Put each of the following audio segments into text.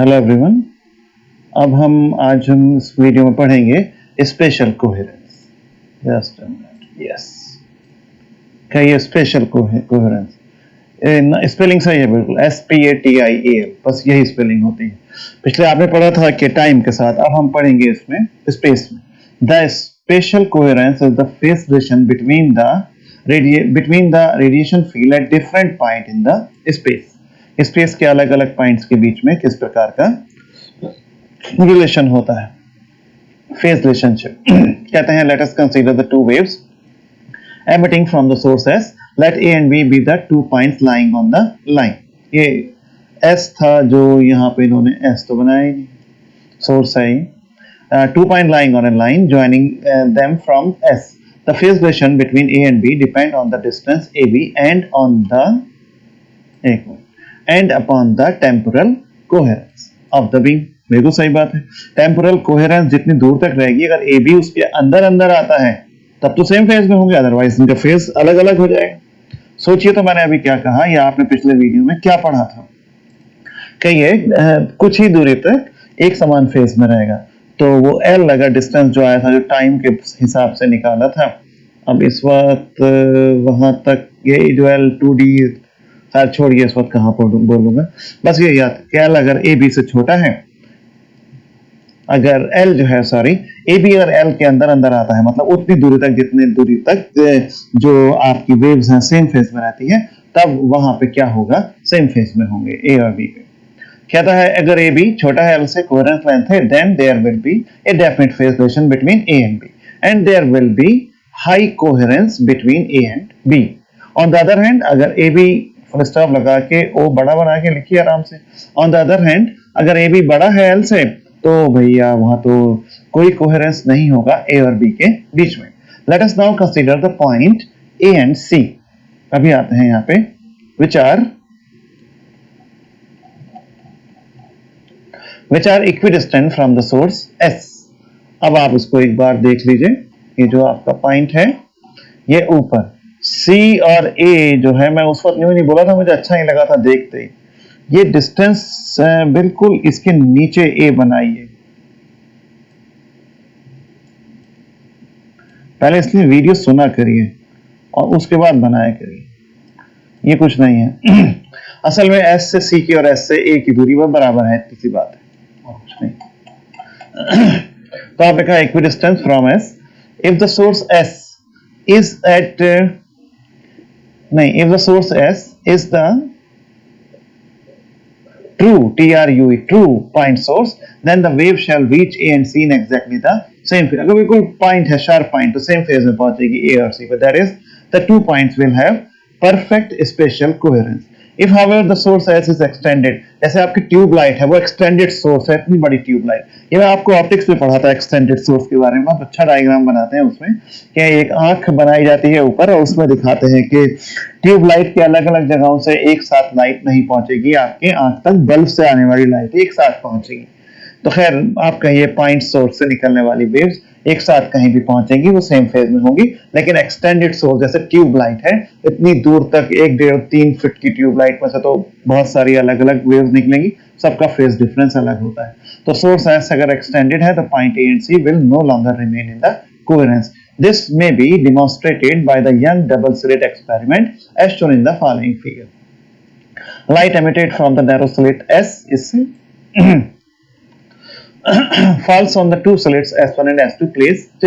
Hello everyone. अब हम इस वीडियो में पढ़ेंगे स्पेशल कोहेरेंस। जस्ट यस, क्या ये स्पेशल कोहेरेंस? स्पेलिंग सही है बिल्कुल, SPATIAL, बस यही स्पेलिंग होती है। पिछले आपने पढ़ा था कि टाइम के साथ, अब हम पढ़ेंगे इसमें स्पेस में। The special coherence is the phase relation between the radiation field at different point in the space. Space के अलग अलग पॉइंट्स के बीच में किस प्रकार का रिलेशन होता है, फेज रिलेशनशिप कहते हैं। Let us consider the two waves emitting from the source S. Let A and B be the 2 points lying on the line. ये S था जो यहाँ पे इन्होंने S तो बनाया ही नहीं, सोर्स है ये। 2 points lying on a line joining them from S. The phase relation between A and B depend on the distance AB and upon the temporal coherence of the beam. बिल्कुल सही बात है। Temporal coherence जितनी दूर तक रहेगी, अगर A B उसके अंदर अंदर आता है तब तो सेम फेज में होंगे, अदरवाइज इनका फेज अलग अलग हो जाएगा। सोचिए तो मैंने अभी क्या कहा या आपने पिछले वीडियो में क्या पढ़ा था कि ये कुछ ही दूरी तक एक समान फेज में रहेगा। तो वो एल अगर डिस्टेंस जो आया था, जो टाइम के हिसाब से निकाला था, अब इस वक्त वहां तक ये जो एल 2D, खैर छोड़िए इस वक्त कहाँ बोलूंगा, बस ये याद कि एल अगर ए बी से छोटा है, अगर L जो है ए बी अगर L के अंदर अंदर आता है, मतलब उतनी दूरी तक जितनी दूरी तक जो आपकी वेव्स हैं सेम फेज में रहती है, तब वहां पे क्या होगा, सेम फेज में होंगे ए और बी पे। कहता है अगर ए बी छोटा है L से, कोहेरेंस लेंथ है, then there will be a definite phase relation between A and B and there will be high coherence between A and B. On the other hand, अगर A B full stop लगा के ओ बड़ा बना के लिखिए आराम से। ऑन द अदर हैंड, अगर ए बी बड़ा है L से, तो भैया वहां तो कोई कोहेरेंस नहीं होगा ए और बी के बीच में। Let us now consider the point A and C. अभी आते हैं यहाँ पे, which are equidistant from the source S. अब आप इसको एक बार देख लीजिए, ये जो आपका पॉइंट है ये ऊपर, C और A जो है, मैं उस वक्त यूं नहीं बोला था, मुझे अच्छा नहीं लगा था देखते ही, ये डिस्टेंस बिल्कुल इसके नीचे ए बनाइए। पहले इसलिए वीडियो सुना करिए और उसके बाद बनाया करिए, ये कुछ नहीं है। असल में S से C की और S से A की दूरी वह बराबर है, किसी बात है और कुछ नहीं। तो आप लिखा equidistance from S if the source S is at नहीं, if the source S is the true point source, then the wave shall reach A and C in exactly the same phase. अगर बिल्कुल point है, sharp point, तो same phase में पहुंचेगी A और C, but that is the 2 points will have perfect spatial coherence. If however the source S is extended, जैसे आपकी tube light है, वो एक्सटेंडेड सोर्स है, इतनी बड़ी ट्यूब लाइट, ये मैं आपको ऑप्टिक्स में पढ़ा था एक्सटेंडेड सोर्स के बारे में, बहुत अच्छा डायग्राम बनाते हैं उसमें, कि एक आंख बनाई जाती है ऊपर और उसमें दिखाते हैं कि ट्यूब लाइट के अलग अलग जगहों से एक साथ लाइट नहीं पहुंचेगी आपके आंख तक, बल्ब से आने वाली लाइट एक साथ पहुंचेगी। तो खैर आप कहिए पॉइंट सोर्स से निकलने वाली वेव्स एक साथ कहीं भी पहुंचेंगी, वो सेम फेज में होंगी। लेकिन एक्सटेंडेड सोर्स जैसे ट्यूब लाइट है, इतनी दूर तक 1-1.5-3 फीट की ट्यूब लाइट में से तो बहुत सारी अलग अलग वेव्स निकलेंगी, सबका फेज डिफरेंस अलग होता है। तो सोर्स एस अगर एक्सटेंडेड है तो point A and C will no longer remain in the coherence. This may be demonstrated by the Young double slit experiment as shown in the following figure. Light emitted from the narrow slit S is falls on the two slits S1 and S2 placed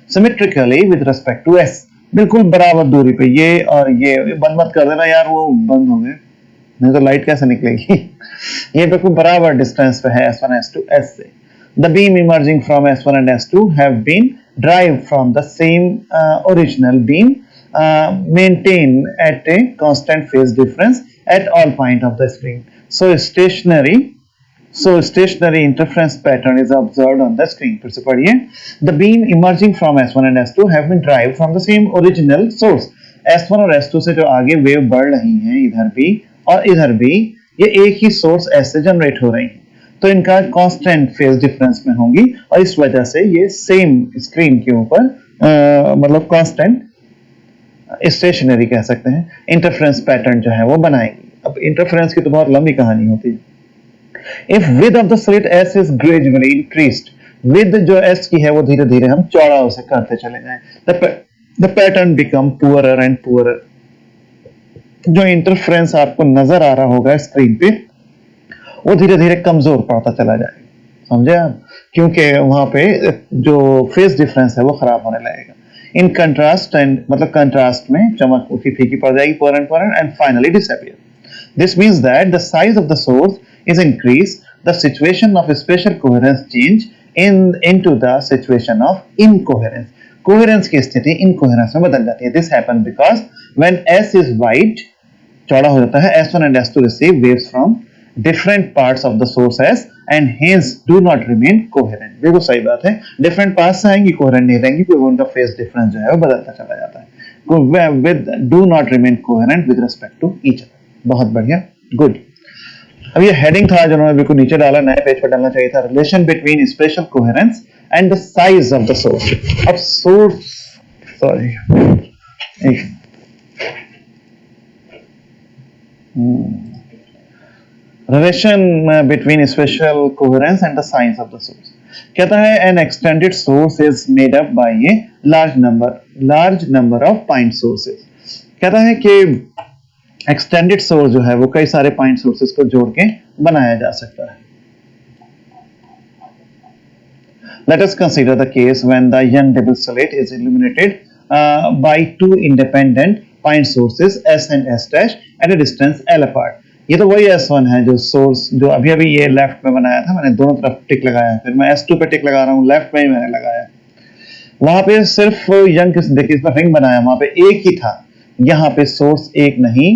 symmetrically with respect to S. बिल्कुल बराबर दूरी पे, ये और ये बंद मत कर देना यार, वो बंद हो गए, नहीं तो लाइट कैसे निकलेगी। ये बिल्कुल बराबर डिस्टेंस पे है S1 S2 S से। The beam emerging from S1 and S2 have been derived from the same original beam, maintained at a constant phase difference at all point of the screen. So stationary interference pattern is observed on the screen. फिर से पढ़िए। The beam emerging from S1 and S2 have been derived from the same original source. S1 और S2 से जो आगे wave बढ़ रही हैं, इधर भी और इधर भी, ये एक ही सोर्स S से जनरेट हो रही हैं, तो इनका कांस्टेंट फेज डिफरेंस में होंगी और इस वजह से ये सेम स्क्रीन के ऊपर मतलब कांस्टेंट स्टेशनरी कह सकते हैं इंटरफेरेंस पैटर्न जो है वो बनाएंगी। अब इंटरफेरेंस की तो बहुत लंबी कहानी होती है। If width of the slit S is gradually increased, width जो S की है वो धीरे धीरे हम चौड़ा उसे करते चले जाएं, the pattern become poorer and poorer. जो इंटरफ्रेंस आपको नजर आ रहा होगा स्क्रीन पे वो धीरे धीरे कमजोर पड़ता चला जाएगा, समझे आप, क्योंकि वहां पे जो फेस डिफरेंस है वो खराब होने लगेगा. इन कंट्रास्ट एंड मतलब कंट्रास्ट में चमक उसकी फीकी पड़ जाएगी, poor and finally disappear. This means that the size of the source is increased, the situation of spatial coherence change into the situation of incoherence. Coherence की स्थिति incoherence में बदल जाती है. This happens because when S is wide, चौड़ा हो जाता है, S1 and S2 receive waves from different parts of the source S and hence do not remain coherent. बिल्कुल सही बात है, different parts से आएंगी, coherent नहीं रहेंगी क्योंकि उनका phase difference जो है वो बदलता चला जाता है. With do not remain coherent with respect to each other. बहुत बढ़िया, गुड. अब ये हेडिंग था जो उन्होंने बिल्कुल नीचे डाला, नए पेज पर डालना चाहिए था. Relation between spatial coherence and the size of the source. अब source, sorry, relation between spatial coherence and the size of the source. कहता है an extended source is made up by a large number of point sources. कहता है कि extended source जो है वो कई सारे पॉइंट सोर्सेस को जोड़ के बनाया जा सकता है. Let us consider the case when the young double slit is illuminated by two independent point sources S and S dash at a distance L apart. ये तो वही S1 है जो सोर्स जो अभी ये लेफ्ट में बनाया था, मैंने दोनों तरफ टिक लगाया, फिर मैं S2 पे टिक लगा रहा हूँ, लेफ्ट में ही मैंने लगाया. वहां पे सिर्फ यंग देखिए इसमें रिंग बनाया, वहां पे एक ही था, यहाँ पे सोर्स एक नहीं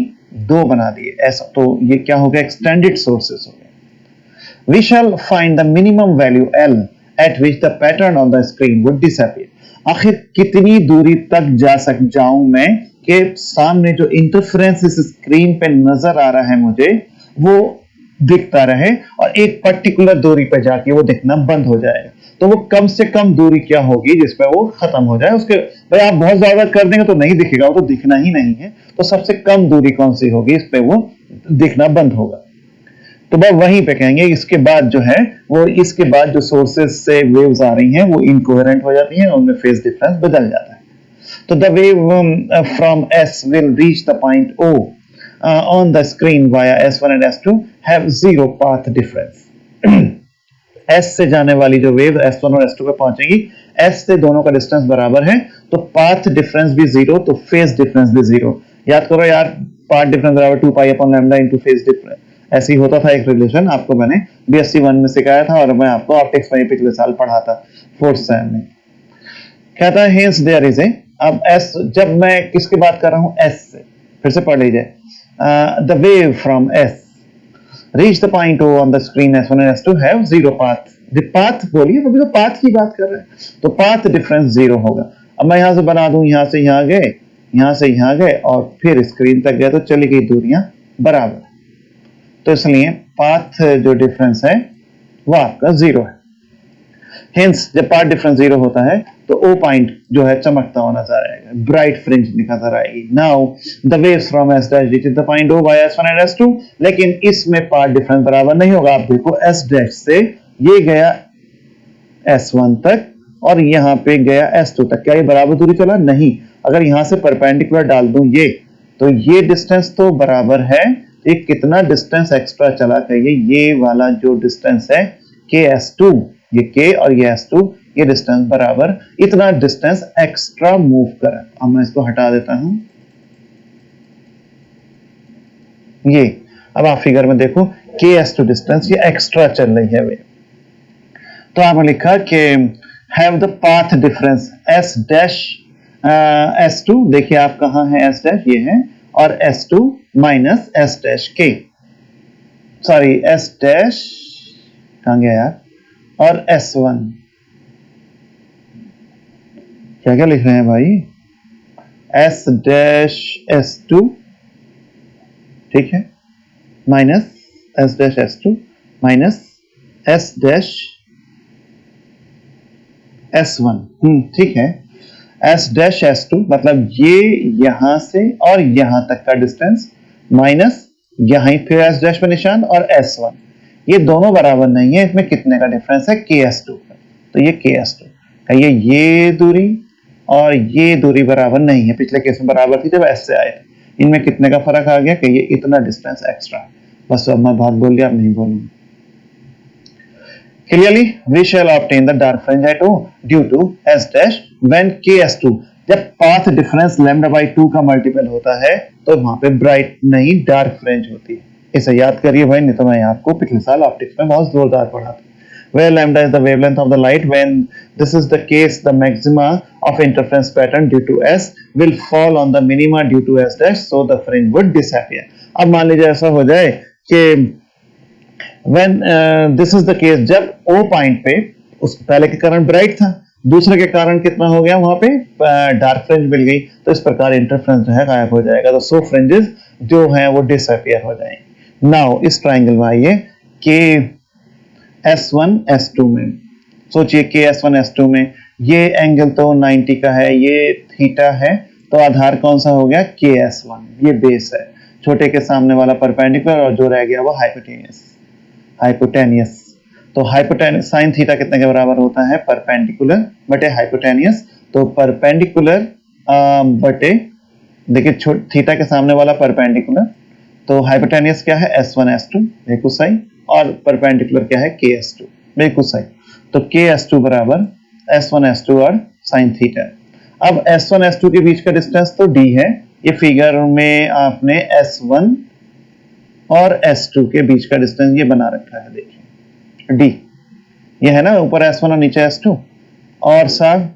दो बना दिए ऐसा, तो ये क्या हो गया, एक्सटेंडेड सोर्सेस हो गए. We shall find the minimum value L at which the pattern on the screen would disappear. आखिर कितनी दूरी तक जाऊं मैं कि सामने जो इंटरफेरेंस इस स्क्रीन पे नजर आ रहा है मुझे वो दिखता रहे और एक पर्टिकुलर दूरी पे जाके वो दिखना बंद हो जाएगा. तो वो कम से कम दूरी क्या होगी जिसपे वो खत्म हो जाए. उसके भाई आप बहुत ज्यादा कर देंगे तो नहीं दिखेगा, वो तो दिखना ही नहीं है. तो सबसे कम दूरी कौन सी होगी इस पे वो दिखना बंद होगा. तो बस वहीं पे कहेंगे. इसके बाद जो है वो इसके बाद जो सोर्सेज से वेव्स आ रही हैं वो इनकोहेरेंट हो जाती हैं, उनमें फेज डिफरेंस बदल जाता है. तो the wave from S will reach the point O on the screen via S1 and S2 have zero path difference. S से जाने वाली जो वेव S1 और S2 पे पहुंचेगी, S से दोनों का डिस्टेंस बराबर है तो पाथ डिफरेंस भी जीरो, तो फेज डिफरेंस भी जीरो. याद करो यार, पाथ डिफरेंस बराबर 2 pi upon lambda into phase difference. ऐसे ही होता था एक रिलेशन, आपको मैंने BSc 1 में सिखाया था और मैं आपको ऑप्टिक्स में पिछले साल पढ़ा था 4th सेम में. कहता है हेंस देयर इज ए, अब S जब मैं किसकी बात कर रहा हूं, S से, फिर से पढ़ लीजिए. The wave from S reach the point O on the screen S1 and S2 have zero path. The path बोलिए, अभी तो पाथ की बात कर रहे हैं, तो पाथ डिफरेंस जीरो होगा. अब मैं यहां से बना दूं, यहां से यहां गए, यहां से यहां गए और फिर स्क्रीन तक गए तो चली गई दूरियां बराबर. तो इसलिए पाथ जो डिफरेंस है वो आपका जीरो है. हेंस जब पाथ डिफरेंस जीरो होता है तो O पॉइंट जो है चमकता हुआ नजर आएगा, ब्राइट फ्रिंज नजर आएगी. Now the waves from S dash reaches the point O by S1 and S2, लेकिन इसमें पाथ डिफरेंस बराबर नहीं होगा. आप देखो S डैश से ये गया S1 तक और यहाँ पे गया S2 तक, क्या ये बराबर दूरी चला? नहीं. अगर यहाँ से परपेंडिकुलर डाल दूं ये, तो ये डिस्टेंस तो बराबर है, ये कितना डिस्टेंस एक्स्ट्रा चला, कहिए ये वाला जो डिस्टेंस है KS2, ये K और ये S2, ये डिस्टेंस बराबर इतना डिस्टेंस एक्स्ट्रा मूव करें. अब मैं इसको हटा देता हूं. ये अब आप फिगर में देखो KS2 डिस्टेंस ये एक्स्ट्रा चल रही है वे. तो आपने लिखा कि have the path difference S dash S2, देखिए आप कहां है S डैश, ये है, और S2 minus S dash K, sorry S dash कहां गया यार, और S1 क्या क्या लिख रहे हैं भाई, S डैश S2, ठीक है, minus S dash S2 minus S dash S1, ठीक है. S डैश S2 मतलब ये यहां से और यहां तक का डिस्टेंस माइनस यहां फिर S डैश पे निशान और S1, ये दोनों बराबर नहीं है, इसमें कितने का डिफरेंस है, KS2 का। तो ये KS2 कहिए ये दूरी और ये दूरी बराबर नहीं है, पिछले केस में बराबर थी जब S से आए थे, इनमें कितने का फर्क आ गया, कहिए इतना डिस्टेंस एक्स्ट्रा। बस अब मैं बात बोल दिया, अब नहीं बोलूंगा। Clearly, we shall obtain the dark fringe at O due to S dash when KS2 जब पाथ डिफरेंस लैम्डा बाई 2 का मल्टीपल होता है तो वहां पे ब्राइट नहीं डार्क फ्रिंज होती है। इसे याद करिए भाई, नहीं तो मैं आपको पिछले साल ऑप्टिक्स में बहुत जोरदार पढ़ा था। Where lambda is the wavelength of the light, when this is the case, the maxima of interference pattern due to S will fall on the minima due to S dash, so the fringe would disappear. अब मान लीजिए ऐसा हो जाए कि when this is the case, जब O point पे उस पहले के कारण ब्राइट था, दूसरे के कारण कितना हो गया, वहां पे डार्क फ्रिंज मिल गई, तो इस प्रकार इंटरफ्रेंस जो है गायब हो जाएगा, तो सो फ्रिंजेस जो हैं वो डिसअपियर हो जाएंगे। नाउ इस ट्राइंगल में आइए कि S1 S2 में सोचिए कि S1 S2 में ये एंगल तो 90 का है, ये थीटा है, तो आधार कौन सा हो गया, KS1, ये बेस है, छोटे के सामने वाला परपेंडिकुलर और जो रह गया वो हाइपोटेनियस। तो हाइपोटेनियस साइन थीटा कितने के बराबर होता है, परपेंडिकुलर बटे हाइपोटेनियस। तो परपेंडिकुलर बटे, देखिए थीटा के सामने वाला परपेंडिकुलर, तो हाइपोटेनियस क्या है, S1 S2 बिल्कुल सही, और परपेंडिकुलर क्या है, KS2 बिल्कुल सही। तो KS2 बराबर S1 S2 और साइन थीटा। अब S1 S2 के बीच का डिस्टेंस तो D है, ये फिगर में आपने S1 और S2 के बीच का डिस्टेंस ये बना रखा है, देखिए D ये है ना, ऊपर S1 और नीचे S2, और साथ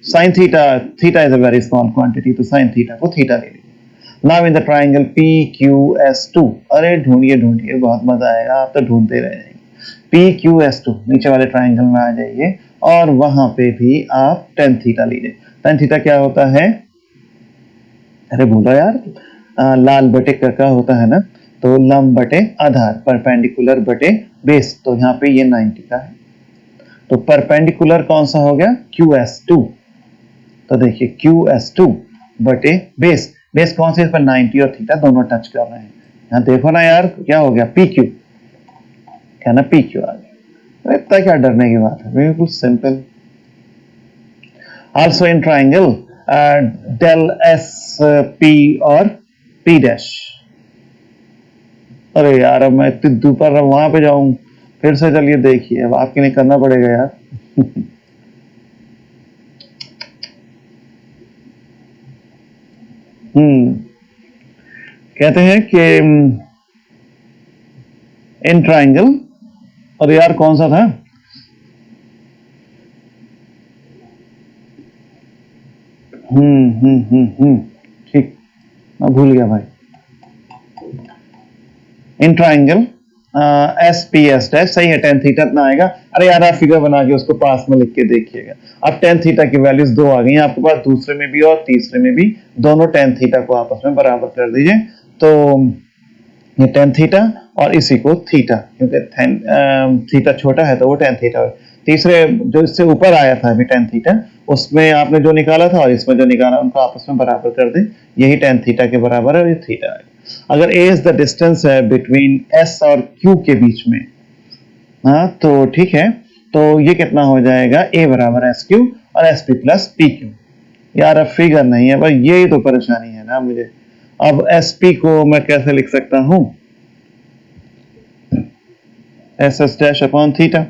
sine theta is a very small quantity, तो साइन थीटा को थीटा ले लीजिए। Now in the triangle PQS2, अरे ढूंढिए बहुत मजा आएगा, आप तो ढूंढते रह जाएंगे। PQS2 नीचे वाले ट्राइंगल में आ जाइए और वहां पे भी आप tan थीटा लीजिए। tan थीटा क्या होता है, अरे बोलो यार, लाल बटे का होता है ना, तो लंब बटे आधार, परपेंडिकुलर बटे बेस, तो यहाँ पे ये 90 का है, तो परपेंडिकुलर कौन सा हो गया, QS2। तो देखिए QS2 बटे बेस, बेस कौन सी, इस पर 90 और थीटा दोनों टच कर रहे हैं। यहाँ देखो ना यार, क्या हो गया, PQ, क्या ना PQ आ गया, इतना क्या डरने की बात है, बिल्कुल simple. Also in triangle del SP और P डैश, अरे यार अब मैं इतनी दोपहर वहां पे जाऊं फिर से, चलिए देखिए अब आपके लिए करना पड़ेगा यार। कहते हैं कि इन ट्राइंगल, और यार कौन सा था, ठीक, मैं भूल गया भाई। इन ट्राइंगल SPS डैश सही है, tan थीटा इतना आएगा। अरे यार आप फिगर बना के उसको पास में लिख के देखिएगा। अब tan थीटा की वैल्यूज दो आ गई हैं आपके पास, दूसरे में भी और तीसरे में भी, दोनों tan थीटा को आपस में बराबर कर दीजिए, तो ये tan थीटा और इसी को थीटा, क्योंकि थीटा छोटा है तो वो tan थीटा है। तीसरे जो इससे ऊपर आया था अभी tan थीटा, उसमें आपने जो निकाला था और इसमें जो निकाला उनको आपस में बराबर कर दे, यही tan थीटा के बराबर है और ये थीटा है। अगर a इज द डिस्टेंस है बिटवीन S और Q के बीच में, हाँ तो ठीक है, तो ये कितना हो जाएगा, a बराबर SQ और SP प्लस PQ। यार अब फिगर नहीं है भाई, यही तो परेशानी है ना मुझे। अब SP को मैं कैसे लिख सकता हूं, SS डैश अपॉन थीटा,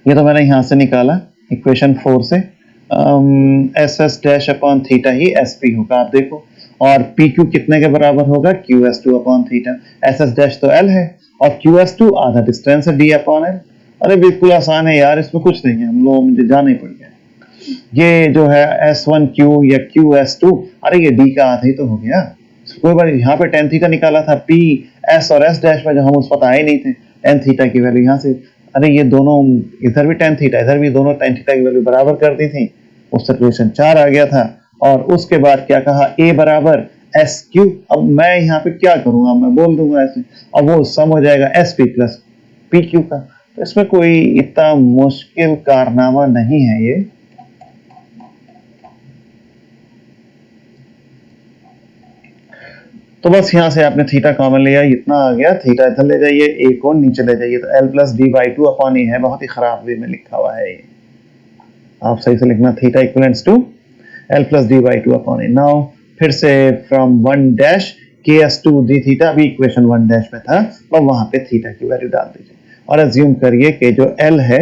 ये तो मैंने यहां से निकाला इक्वेशन 4 से, SS डैश अपॉन थीटा ही SP होगा, आप देखो, और PQ कितने के बराबर होगा, QS2 upon theta. SS dash तो L है और QS2 आधा डिस्टेंस है D अपॉन L। अरे बिल्कुल आसान है यार, इसमें कुछ नहीं है, हम लोग मुझे जाना ही पड़ गया। ये जो है S1Q या QS2, अरे ये D का आधा ही तो हो गया। कोई बार यहाँ पे tan थीटा निकाला था, P S और S डैश में जो हम उस पता आए नहीं थे, tan थीटा की वैल्यू यहाँ से, अरे ये दोनों इधर भी tan थीटा इधर भी, दोनों tan थीटा की वैल्यू बराबर कर दी थी, उससे क्वेश्चन 4 आ गया था। और उसके बाद क्या कहा, A बराबर SQ, अब मैं यहाँ पे क्या करूंगा, मैं बोल दूंगा ऐसे, अब वो सम हो जाएगा SP प्लस PQ का। तो इसमें कोई इतना मुश्किल कारनामा नहीं है ये। तो बस यहाँ से आपने थीटा कॉमन लिया, इतना आ गया, थीटा इधर ले जाइए, ए को नीचे ले जाइए, तो L plus D by two upon A है, बहुत ही खराब वे में लिखा हुआ है ये, आप सही से लिखना theta equivalents to L plus D by two upon A. Now फिर से फ्रॉम वन डैश के एस टू डी थीटा, अभी इक्वेशन वन डैश में था, और वहां पे थीटा की वैल्यू डाल दीजिए और एज्यूम करिए कि जो एल है,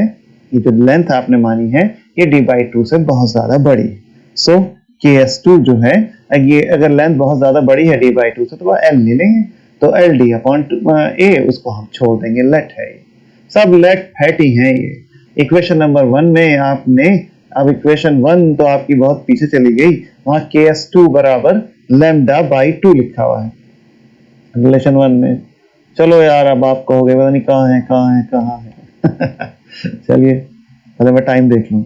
ये जो लेंथ आपने मानी है, ये डी बाई टू से बहुत ज्यादा बड़ी है। सो के एस टू जो है, ये अगर लेंथ बहुत ज्यादा बड़ी है डी बाई टू से, तो वह एल ले लेंगे, तो एल डी अपॉन ए उसको हम छोड़ देंगे, लेट है ये, सब लेट फैटी है ये। इक्वेशन नंबर वन में आपने, अब इक्वेशन वन तो आपकी बहुत पीछे चली गई, वहां के एस टू बराबर लैम्डा बाई टू लिखा हुआ है रिलेशन वन में। चलो यार, अब आप कहोगे पता नहीं कहाँ है कहाँ है कहाँ है चलिए पहले मैं टाइम देख लूं,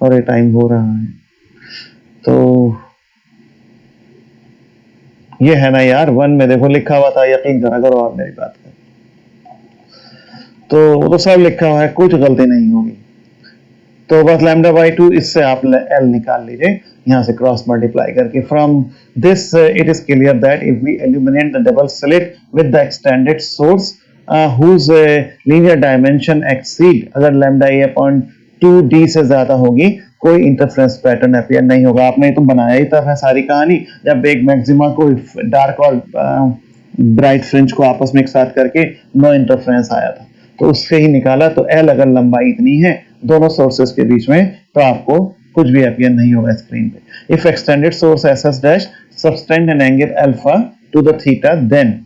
और ये टाइम हो रहा है, तो ये है ना यार, वन में देखो लिखा हुआ था, यकीन करा करो आप मेरी बात कर, तो वो तो सब लिखा हुआ है, कुछ गलती नहीं होगी। तो बस लैम्डा बाई टू, इससे आप एल निकाल लीजिए यहाँ से क्रॉस मल्टीप्लाई करके। From this it is clear that if we illuminate the double slit with the extended source whose linear dimension exceed, अगर lambda A upon two D से ज्यादा होगी, कोई इंटरफ्रेंस पैटर्न अपीयर नहीं होगा। आपने तो बनाया ही था सारी कहानी, जब एक मैक्सिमा को डार्क और ब्राइट फ्रिंज को आपस में एक साथ करके नो इंटरफ्रेंस आया था, तो उससे ही निकाला। तो एल अगर लंबाई इतनी है दोनों सोर्सेस के बीच में, तो आपको कुछ भी अपीयर नहीं होगा स्क्रीन पे। If extended source S S dash subtend an angle alpha to the theta, then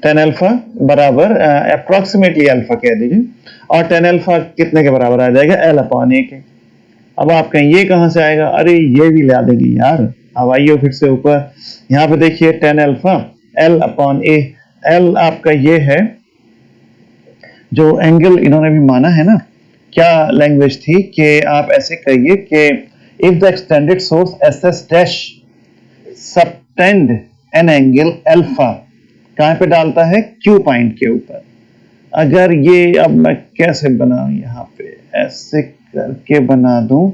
tan alpha बराबर अप्रोक्सीमेटली अल्फा कह दीजिए, और टेन अल्फा कितने के बराबर आ जाएगा, एल अपॉन ए के। अब आप कहें ये कहां से आएगा, अरे ये भी ला देगी यार। अब आइए फिर से ऊपर, यहाँ पे देखिए टेन अल्फा एल अपॉन ए, एल आपका ये है जो एंगल इन्होंने भी माना है ना, क्या लैंग्वेज थी कि आप ऐसे कहिए कि if the extended source S S dash subtend an angle alpha, कहां पे डालता है, क्यू पॉइंट के ऊपर। अगर ये, अब मैं कैसे बनाऊं, यहाँ पे ऐसे करके बना दूं,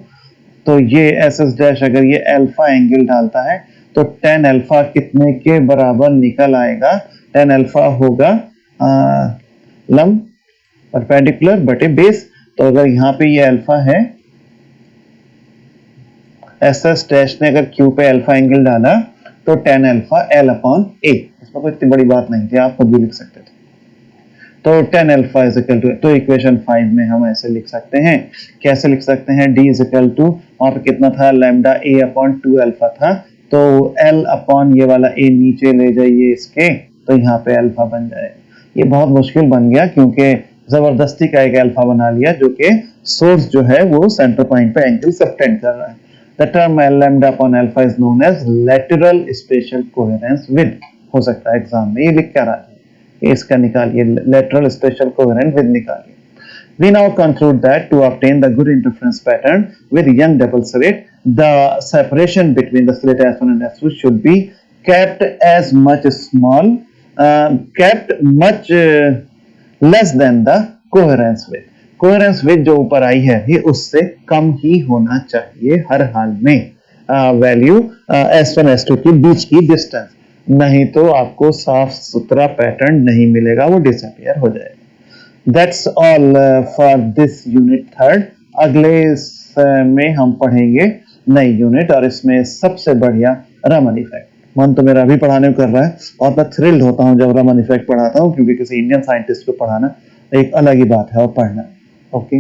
तो ये एस एस डैश अगर ये अल्फा एंगल डालता है, तो टेन अल्फा कितने के बराबर निकल आएगा, टेन अल्फा होगा लंब परपेंडिकुलर बटे बेस। तो अगर यहाँ पे ये अल्फा है, एस एस डैश ने अगर क्यू पे अल्फा एंगल डाला, तो टेन अल्फा एल अपॉन ए, इसमें कोई इतनी बड़ी बात नहीं थी, आप खुद भी लिख सकते थे। तो tan alpha is equal to, तो इक्वेशन 5 में हम ऐसे लिख सकते हैं, कैसे लिख सकते हैं, डी इज इक्वल टू, वहां पे कितना था, lambda A upon to alpha था, तो एल अपॉन ये वाला ए नीचे ले जाइए इसके, तो यहाँ पे अल्फा बन जाएगा। ये बहुत मुश्किल बन गया क्योंकि जबरदस्ती का एक अल्फा बना लिया, जो कि सोर्स जो है वो सेंटर पॉइंट पे एंगल सबटेंड कर रहा है। The term lambda upon alpha is known as lateral spatial coherence width, हो सकता है एग्जाम में ये लिख कर आ जाए, इसका निकालिए, लेटरल स्पेशल कोहेरेंट विद निकालिए। We now conclude that to obtain the good interference pattern with young double slit, the separation between the slit S1 and S2 should be kept as much small, kept much less than the coherence width. Coherence with जो ऊपर आई है ये उससे कम ही होना चाहिए हर हाल में, value S1 S2 के बीच की डिस्टेंस, नहीं तो आपको साफ सुथरा पैटर्न नहीं मिलेगा, वो डिसअपीयर हो जाएगा। That's all for this unit third। अगले में हम पढ़ेंगे नई यूनिट, और इसमें सबसे बढ़िया रमन इफेक्ट। मन तो मेरा अभी पढ़ाने को कर रहा है, और मैं थ्रिल्ड होता हूँ जब रमन इफेक्ट पढ़ाता हूँ, क्योंकि किसी इंडियन साइंटिस्ट को पढ़ाना एक अलग ही बात है और पढ़ना। ओके।